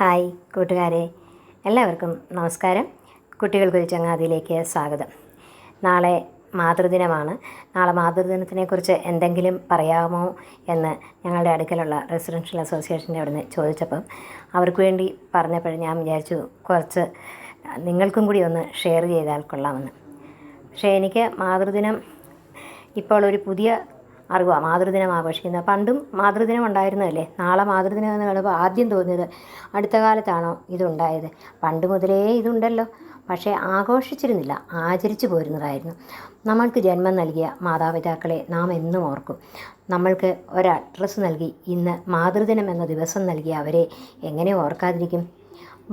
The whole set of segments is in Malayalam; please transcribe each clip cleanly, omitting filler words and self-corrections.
ഹായ് കൂട്ടുകാരെ, എല്ലാവർക്കും നമസ്കാരം. കുട്ടികൾക്കൊരു ചങ്ങാതിയിലേക്ക് സ്വാഗതം. നാളെ മാതൃദിനമാണ്. നാളെ മാതൃദിനത്തിനെക്കുറിച്ച് എന്തെങ്കിലും പറയാമോ എന്ന് ഞങ്ങളുടെ അടുക്കലുള്ള റെസിഡൻഷ്യൽ അസോസിയേഷൻ്റെ അവിടുന്ന് ചോദിച്ചപ്പം അവർക്ക് വേണ്ടി പറഞ്ഞപ്പോൾ ഞാൻ വിചാരിച്ചു കുറച്ച് നിങ്ങൾക്കും കൂടി ഒന്ന് ഷെയർ ചെയ്താൽ കൊള്ളാമെന്ന്. പക്ഷേ എനിക്ക് മാതൃദിനം ഇപ്പോൾ ഒരു പുതിയ അറിവാണ് മാതൃദിനം ആഘോഷിക്കുന്നത്. പണ്ടും മാതൃദിനം ഉണ്ടായിരുന്നതല്ലേ. നാളെ മാതൃദിനം എന്ന് കേട്ടപ്പോൾ ആദ്യം തോന്നിയത് അടുത്ത കാലത്താണോ ഇതുണ്ടായത്? പണ്ട് മുതലേ ഇതുണ്ടല്ലോ, പക്ഷേ ആഘോഷിച്ചിരുന്നില്ല, ആചരിച്ചു പോരുന്നതായിരുന്നു. നമ്മൾക്ക് ജന്മം നൽകിയ മാതാപിതാക്കളെ നാം എന്നും ഓർക്കും. നമ്മൾക്ക് ഒരു അഡ്രസ്സ് നൽകി ഇന്ന് മാതൃദിനം എന്ന ദിവസം നൽകിയ അവരെ എങ്ങനെ ഓർക്കാതിരിക്കും?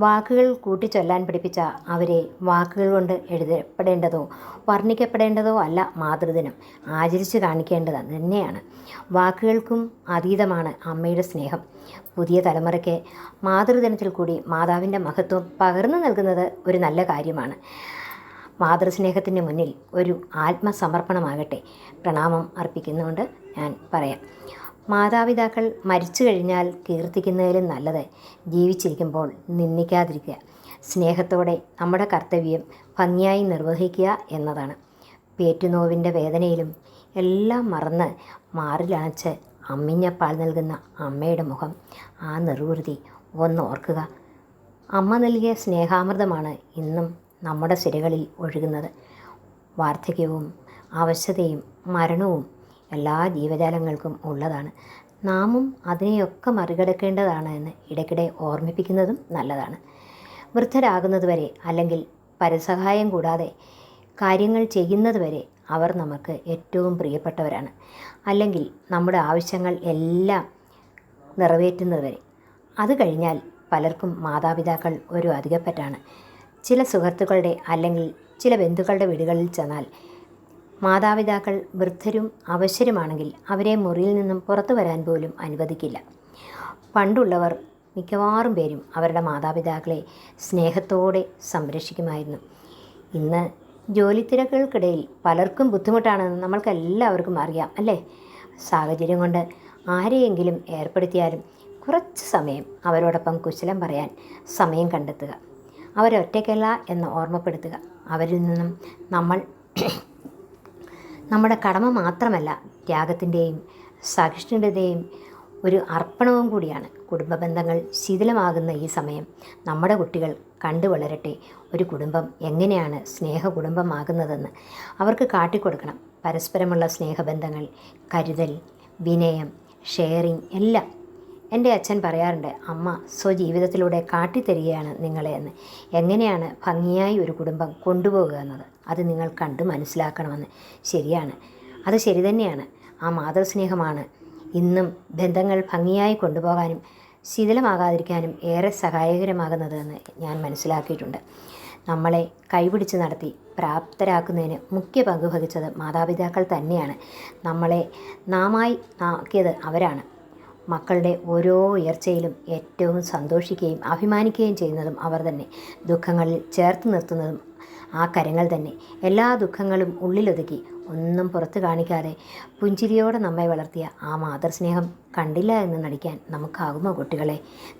വാക്കുകൾ കൂട്ടിച്ചൊല്ലാൻ പഠിപ്പിച്ച അവരെ വാക്കുകൾ കൊണ്ട് എഴുതപ്പെടേണ്ടതോ വർണ്ണിക്കപ്പെടേണ്ടതോ അല്ല മാതൃദിനം, ആചരിച്ച് കാണിക്കേണ്ടത് തന്നെയാണ്. വാക്കുകൾക്കും അതീതമാണ് അമ്മയുടെ സ്നേഹം. പുതിയ തലമുറയ്ക്ക് മാതൃദിനത്തിൽ കൂടി മാതാവിൻ്റെ മഹത്വം പകർന്നു നൽകുന്നത് ഒരു നല്ല കാര്യമാണ്. മാതൃസ്നേഹത്തിന് മുന്നിൽ ഒരു ആത്മസമർപ്പണമാകട്ടെ. പ്രണാമം അർപ്പിക്കുന്നുകൊണ്ട് ഞാൻ പറയാം. മാതാപിതാക്കൾ മരിച്ചു കഴിഞ്ഞാൽ കീർത്തിക്കുന്നതിലും നല്ലത് ജീവിച്ചിരിക്കുമ്പോൾ നിന്ദിക്കാതിരിക്കുക. സ്നേഹത്തോടെ നമ്മുടെ കർത്തവ്യം ഭംഗിയായി നിർവഹിക്കുക എന്നതാണ്. പേറ്റുനോവിൻ്റെ വേദനയിലും എല്ലാം മറന്ന് മാറിലണച്ച് അമ്മിഞ്ഞ പാൽ നൽകുന്ന അമ്മയുടെ മുഖം, ആ നിർവൃതി ഒന്ന് ഓർക്കുക. അമ്മ നൽകിയ സ്നേഹാമൃതമാണ് ഇന്നും നമ്മുടെ സിരകളിൽ ഒഴുകുന്നത്. വാർദ്ധക്യവും അവശതയും മരണവും എല്ലാ ജീവജാലങ്ങൾക്കും ഉള്ളതാണ്. നാമും അതിനെയൊക്കെ മറികടക്കേണ്ടതാണ് എന്ന് ഇടയ്ക്കിടെ ഓർമ്മിപ്പിക്കുന്നതും നല്ലതാണ്. വൃദ്ധരാകുന്നതുവരെ അല്ലെങ്കിൽ പരസഹായം കൂടാതെ കാര്യങ്ങൾ ചെയ്യുന്നതുവരെ അവർ നമുക്ക് ഏറ്റവും പ്രിയപ്പെട്ടവരാണ്. അല്ലെങ്കിൽ നമ്മുടെ ആവശ്യങ്ങൾ എല്ലാം നിറവേറ്റുന്നതുവരെ. അത് കഴിഞ്ഞാൽ പലർക്കും മാതാപിതാക്കൾ ഒരു അധികപ്പറ്റാണ്. ചില സുഹൃത്തുക്കളുടെ അല്ലെങ്കിൽ ചില ബന്ധുക്കളുടെ വീടുകളിൽ ചെന്നാൽ മാതാപിതാക്കൾ വൃദ്ധരും അവശരുമാണെങ്കിൽ അവരെ മുറിയിൽ നിന്നും പുറത്തു വരാൻ പോലും അനുവദിക്കില്ല. പണ്ടുള്ളവർ മിക്കവാറും പേരും അവരുടെ മാതാപിതാക്കളെ സ്നേഹത്തോടെ സംരക്ഷിക്കുമായിരുന്നു. ഇന്ന് ജോലി തിരക്കുകൾക്കിടയിൽ പലർക്കും ബുദ്ധിമുട്ടാണെന്ന് നമ്മൾക്കെല്ലാവർക്കും അറിയാം, അല്ലേ? സാഹചര്യം കൊണ്ട് ആരെയെങ്കിലും ഏർപ്പെടുത്തിയാലും കുറച്ച് സമയം അവരോടൊപ്പം കുശലം പറയാൻ സമയം കണ്ടെത്തുക. അവരൊറ്റയ്ക്കല്ല എന്ന് ഓർമ്മപ്പെടുത്തുക. അവരിൽ നിന്നും നമ്മൾ നമ്മുടെ കടമ മാത്രമല്ല, ത്യാഗത്തിൻ്റെയും സഹിഷ്ണുതയുടെയും ഒരു അർപ്പണവും കൂടിയാണ്. കുടുംബ ബന്ധങ്ങൾ ശിഥിലമാകുന്ന ഈ സമയം നമ്മുടെ കുട്ടികൾ കണ്ടു വളരട്ടെ. ഒരു കുടുംബം എങ്ങനെയാണ് സ്നേഹ കുടുംബമാകുന്നതെന്ന് അവർക്ക് കാട്ടിക്കൊടുക്കണം. പരസ്പരമുള്ള സ്നേഹബന്ധങ്ങൾ, കരുതൽ, വിനയം, ഷെയറിങ് എല്ലാം. എൻ്റെ അച്ഛൻ പറയാറുണ്ട്, അമ്മ സ്വജീവിതത്തിലൂടെ കാട്ടിത്തരികയാണ് നിങ്ങളെ എന്ന്. എങ്ങനെയാണ് ഭംഗിയായി ഒരു കുടുംബം കൊണ്ടുപോകുക എന്നത് അത് നിങ്ങൾ കണ്ടു മനസ്സിലാക്കണമെന്ന്. ശരിയാണ്, അത് ശരി തന്നെയാണ്. ആ മാതൃസ്നേഹമാണ് ഇന്നും ബന്ധങ്ങൾ ഭംഗിയായി കൊണ്ടുപോകാനും ശിഥിലമാകാതിരിക്കാനും ഏറെ സഹായകരമാകുന്നതെന്ന് ഞാൻ മനസ്സിലാക്കിയിട്ടുണ്ട്. നമ്മളെ കൈപിടിച്ച് നടത്തി പ്രാപ്തരാക്കുന്നതിന് മുഖ്യ പങ്ക് വഹിച്ചത് മാതാപിതാക്കൾ തന്നെയാണ്. നമ്മളെ നാമായി ആക്കിയത് അവരാണ്. മക്കളുടെ ഓരോ ഉയർച്ചയിലും ഏറ്റവും സന്തോഷിക്കുകയും അഭിമാനിക്കുകയും ചെയ്യുന്നതും അവർ തന്നെ. ദുഃഖങ്ങളിൽ ചേർത്ത് നിർത്തുന്നതും ആ കരങ്ങൾ തന്നെ. എല്ലാ ദുഃഖങ്ങളും ഉള്ളിലൊതുക്കി ഒന്നും പുറത്ത് കാണിക്കാതെ പുഞ്ചിരിയോടെ നമ്മെ വളർത്തിയ ആ മാതൃസ്നേഹം കണ്ടില്ല എന്ന് നടിക്കാൻ നമുക്കാകുമോ കുട്ടികളെ?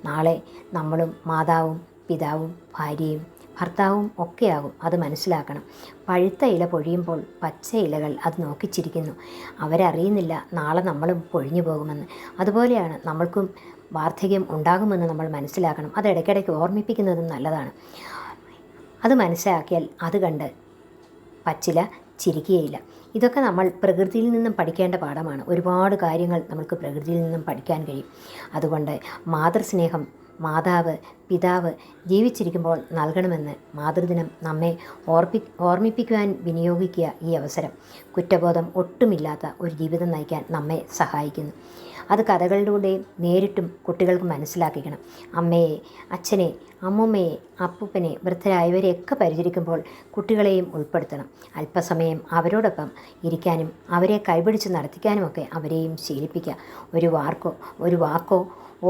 നാളെ നമ്മളും മാതാവും പിതാവും ഭാര്യയും ഭർത്താവും ഒക്കെയാകും. അത് മനസ്സിലാക്കണം. പഴുത്ത ഇല പൊഴിയുമ്പോൾ പച്ച ഇലകൾ അത് നോക്കിച്ചിരിക്കുന്നു. അവരറിയുന്നില്ല നാളെ നമ്മളും പൊഴിഞ്ഞു പോകുമെന്ന്. അതുപോലെയാണ് നമ്മൾക്കും വാർദ്ധക്യം ഉണ്ടാകുമെന്ന് നമ്മൾ മനസ്സിലാക്കണം. അത് ഇടയ്ക്കിടയ്ക്ക് ഓർമ്മിപ്പിക്കുന്നതും നല്ലതാണ്. അത് മനസ്സിലാക്കിയാൽ അത് കണ്ട് പച്ചില ചിരിക്കുകയില്ല. ഇതൊക്കെ നമ്മൾ പ്രകൃതിയിൽ നിന്നും പഠിക്കേണ്ട പാഠമാണ്. ഒരുപാട് കാര്യങ്ങൾ നമുക്ക് പ്രകൃതിയിൽ നിന്നും പഠിക്കാൻ കഴിയും. അതുകൊണ്ട് മാതൃസ്നേഹം മാതാവ് പിതാവ് ജീവിച്ചിരിക്കുമ്പോൾ നൽകണമെന്ന് മാതൃദിനം നമ്മെ ഓർമ്മിപ്പിക്കുവാൻ വിനിയോഗിക്കുക. ഈ അവസരം കുറ്റബോധം ഒട്ടുമില്ലാത്ത ഒരു ജീവിതം നയിക്കാൻ നമ്മെ സഹായിക്കുന്നു. അത് കഥകളിലൂടെയും നേരിട്ടും കുട്ടികൾക്ക് മനസ്സിലാക്കിക്കണം. അമ്മയെ, അച്ഛനെ, അമ്മുമ്മയെ, അപ്പൂപ്പനെ, വൃദ്ധരായവരെയൊക്കെ പരിചരിക്കുമ്പോൾ കുട്ടികളെയും ഉൾപ്പെടുത്തണം. അല്പസമയം അവരോടൊപ്പം ഇരിക്കാനും അവരെ കൈപിടിച്ച് നടത്തിക്കാനുമൊക്കെ അവരെയും ശീലിപ്പിക്കുക. ഒരു വാക്കോ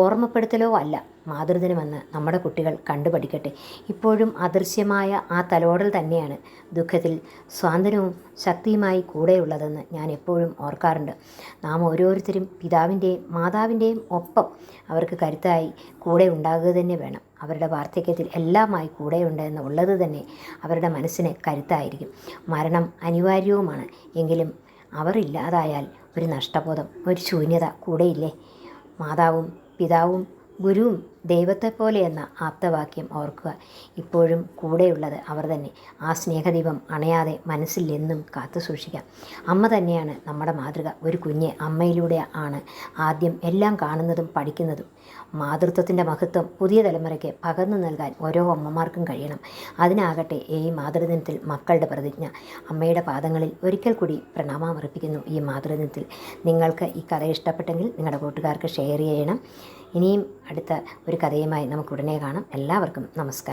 ഓർമ്മപ്പെടുത്തലോ അല്ല മാതൃദിനമെന്ന് നമ്മുടെ കുട്ടികൾ കണ്ടുപഠിക്കട്ടെ. ഇപ്പോഴും അദൃശ്യമായ ആ തലോടൽ തന്നെയാണ് ദുഃഖത്തിൽ സ്വാതന്ത്ര്യവും ശക്തിയുമായി കൂടെയുള്ളതെന്ന് ഞാൻ എപ്പോഴും ഓർക്കാറുണ്ട്. നാം ഓരോരുത്തരും പിതാവിൻ്റെയും മാതാവിൻ്റെയും ഒപ്പം അവർക്ക് കരുത്തായി കൂടെ ഉണ്ടാകുക തന്നെ വേണം. അവരുടെ വാർദ്ധക്യത്തിൽ എല്ലാമായി കൂടെയുണ്ട് എന്നുള്ളത് തന്നെ അവരുടെ മനസ്സിന് കരുത്തായിരിക്കും. മരണം അനിവാര്യവുമാണ്. എങ്കിലും അവർ ഇല്ലാതായാൽ ഒരു നഷ്ടബോധം, ഒരു ശൂന്യത കൂടെയില്ലേ? മാതാവും പിതാവും ഗുരുവും ദൈവത്തെപ്പോലെ എന്ന ആപ്തവാക്യം ഓർക്കുക. ഇപ്പോഴും കൂടെയുള്ളത് അവർ തന്നെ. ആ സ്നേഹദീപം അണയാതെ മനസ്സിൽ എന്നും കാത്തു സൂക്ഷിക്കാം. അമ്മ തന്നെയാണ് നമ്മുടെ മാതൃക. ഒരു കുഞ്ഞ് അമ്മയിലൂടെ ആണ് ആദ്യം എല്ലാം കാണുന്നതും പഠിക്കുന്നതും. മാതൃത്വത്തിൻ്റെ മഹത്വം പുതിയ തലമുറയ്ക്ക് പകർന്നു നൽകാൻ ഓരോ അമ്മമാർക്കും കഴിയണം. അതിനാകട്ടെ ഈ മാതൃദിനത്തിൽ മക്കളുടെ പ്രതിജ്ഞ. അമ്മയുടെ പാദങ്ങളിൽ ഒരിക്കൽ കൂടി പ്രണാമമർപ്പിക്കുന്നു ഈ മാതൃദിനത്തിൽ. നിങ്ങൾക്ക് ഈ കഥ ഇഷ്ടപ്പെട്ടെങ്കിൽ നിങ്ങളുടെ കൂട്ടുകാർക്ക് ഷെയർ ചെയ്യണം. ഇനിയും അടുത്ത ഒരു കഥയുമായി നമുക്ക് ഉടനെ കാണാം. എല്ലാവർക്കും നമസ്കാരം.